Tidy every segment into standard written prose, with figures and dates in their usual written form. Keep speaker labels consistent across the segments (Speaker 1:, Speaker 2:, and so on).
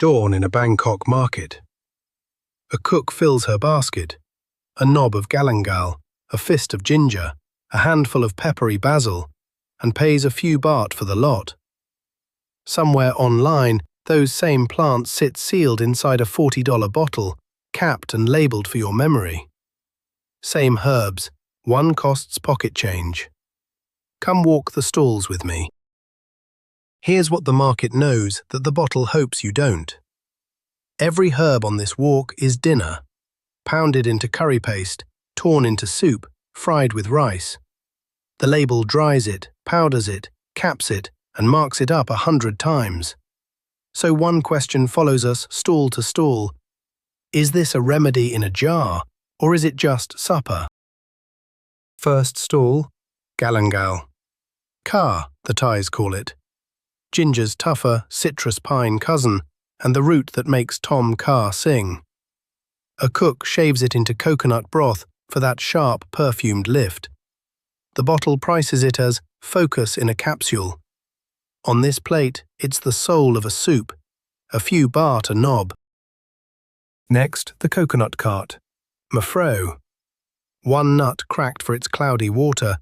Speaker 1: Dawn in a Bangkok market. A cook fills her basket, a knob of galangal, a fist of ginger, a handful of peppery basil, and pays a few baht for the lot. Somewhere online, those same plants sit sealed inside a $40 bottle, capped and labelled for your memory. Same herbs, one costs pocket change. Come walk the stalls with me. Here's what the market knows that the bottle hopes you don't. Every herb on this walk is dinner, pounded into curry paste, torn into soup, fried with rice. The label dries it, powders it, caps it, and marks it up 100 times. So one question follows us stall to stall. Is this a remedy in a jar, or is it just supper? First stall, galangal. Ka, the Thais call it. Ginger's tougher, citrus pine cousin, and the root that makes Tom Ka sing. A cook shaves it into coconut broth for that sharp, perfumed lift. The bottle prices it as focus in a capsule. On this plate, it's the soul of a soup, a few baht a knob. Next, the coconut cart. Mafro. One nut cracked for its cloudy water,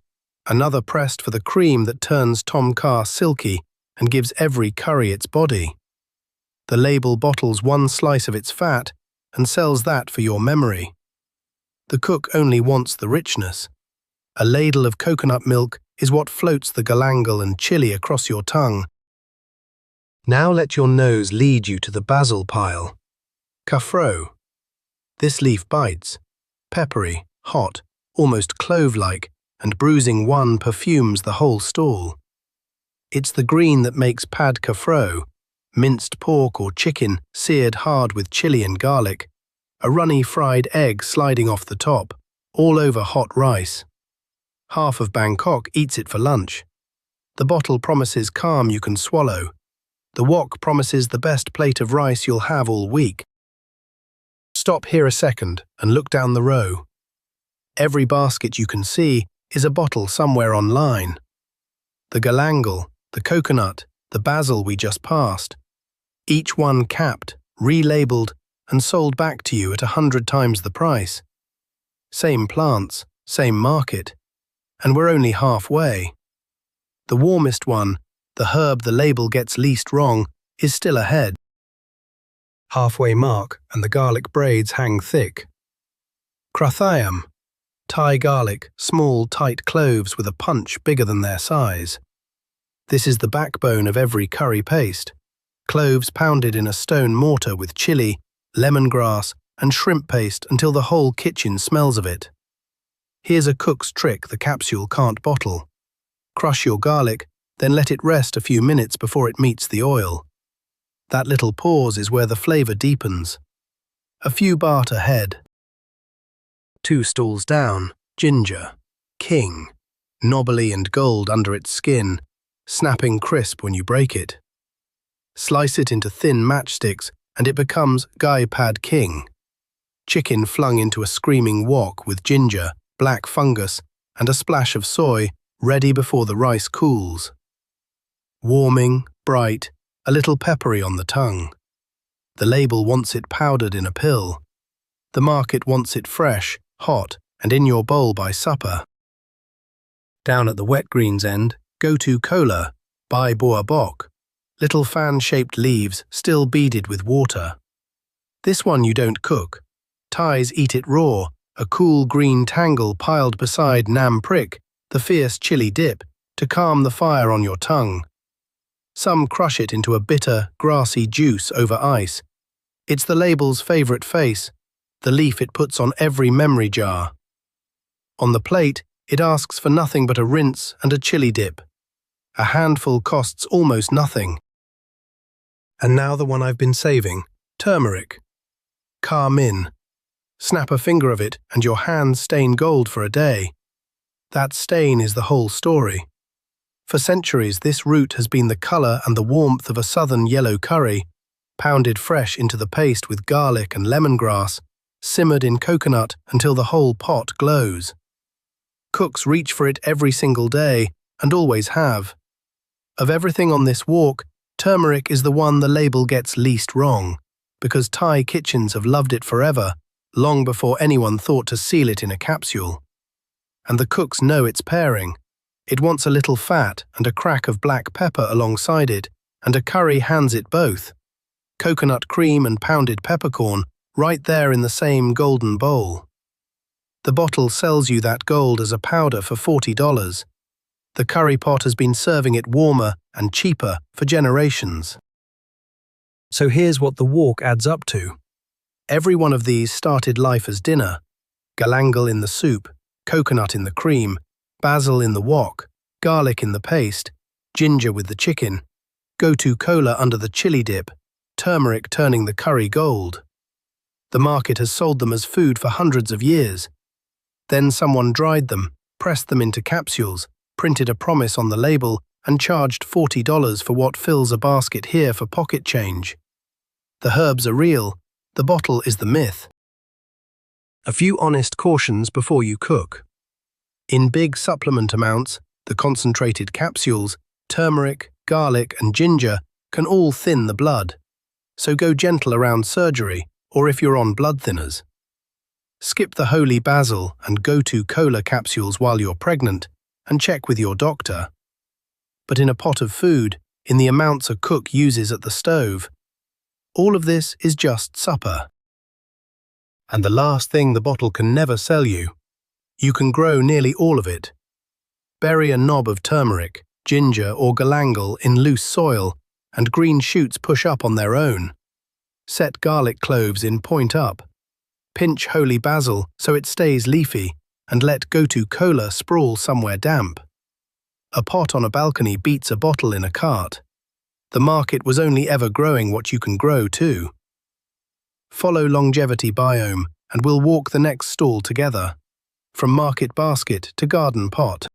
Speaker 1: another pressed for the cream that turns Tom Ka silky and gives every curry its body. The label bottles one slice of its fat and sells that for your memory. The cook only wants the richness. A ladle of coconut milk is what floats the galangal and chili across your tongue. Now let your nose lead you to the basil pile. Kafro. This leaf bites, peppery, hot, almost clove-like, and bruising one perfumes the whole stall. It's the green that makes pad kafro, minced pork or chicken seared hard with chili and garlic, a runny fried egg sliding off the top, all over hot rice. Half of Bangkok eats it for lunch. The bottle promises calm you can swallow. The wok promises the best plate of rice you'll have all week. Stop here a second and look down the row. Every basket you can see is a bottle somewhere online. The galangal, the coconut, the basil we just passed. Each one capped, relabeled, and sold back to you at 100 times the price. Same plants, same market, and we're only halfway. The warmest one, the herb the label gets least wrong, is still ahead. Halfway mark, and the garlic braids hang thick. Krathayam. Thai garlic, small, tight cloves with a punch bigger than their size. This is the backbone of every curry paste. Cloves pounded in a stone mortar with chili, lemongrass, and shrimp paste until the whole kitchen smells of it. Here's a cook's trick the capsule can't bottle. Crush your garlic, then let it rest a few minutes before it meets the oil. That little pause is where the flavor deepens. A few baht ahead. 2 stalls down, ginger, king, knobbly and gold under its skin, snapping crisp when you break it. Slice it into thin matchsticks and it becomes Gai Pad King. Chicken flung into a screaming wok with ginger, black fungus, and a splash of soy, ready before the rice cools. Warming, bright, a little peppery on the tongue. The label wants it powdered in a pill. The market wants it fresh, hot, and in your bowl by supper. Down at the wet greens end, Gotu kola, Bai Boa Bok, little fan-shaped leaves still beaded with water. This one you don't cook. Thais eat it raw, a cool green tangle piled beside nam prik, the fierce chili dip, to calm the fire on your tongue. Some crush it into a bitter, grassy juice over ice. It's the label's favourite face, the leaf it puts on every memory jar. On the plate, it asks for nothing but a rinse and a chili dip. A handful costs almost nothing. And now the one I've been saving, turmeric. Carmin. Snap a finger of it and your hands stain gold for a day. That stain is the whole story. For centuries, this root has been the colour and the warmth of a southern yellow curry, pounded fresh into the paste with garlic and lemongrass, simmered in coconut until the whole pot glows. Cooks reach for it every single day, and always have. Of everything on this walk, Turmeric is the one the label gets least wrong, because Thai kitchens have loved it forever, long before anyone thought to seal it in a capsule. And the cooks know its pairing. It wants a little fat and a crack of black pepper alongside it, and a curry hands it both. Coconut cream and pounded peppercorn right there in the same golden bowl. The bottle sells you that gold as a powder for $40. The curry pot has been serving it warmer and cheaper for generations. So here's what the walk adds up to. Every one of these started life as dinner. Galangal in the soup, coconut in the cream, basil in the wok, garlic in the paste, ginger with the chicken, Gotu cola under the chili dip, turmeric turning the curry gold. The market has sold them as food for hundreds of years. Then someone dried them, pressed them into capsules, printed a promise on the label, and charged $40 for what fills a basket here for pocket change. The herbs are real, the bottle is the myth. A few honest cautions before you cook. In big supplement amounts, the concentrated capsules, turmeric, garlic, and ginger can all thin the blood. So go gentle around surgery, or if you're on blood thinners. Skip the holy basil and Gotu cola capsules while you're pregnant, and check with your doctor. But in a pot of food, in the amounts a cook uses at the stove, all of this is just supper. And the last thing the bottle can never sell you. You can grow nearly all of it. Bury a knob of turmeric, ginger or galangal in loose soil, and green shoots push up on their own. Set garlic cloves in point up. Pinch holy basil so it stays leafy, and let Gotu cola sprawl somewhere damp. A pot on a balcony beats a bottle in a cart. The market was only ever growing what you can grow too. Follow Longevity Biome and we'll walk the next stall together. From market basket to garden pot.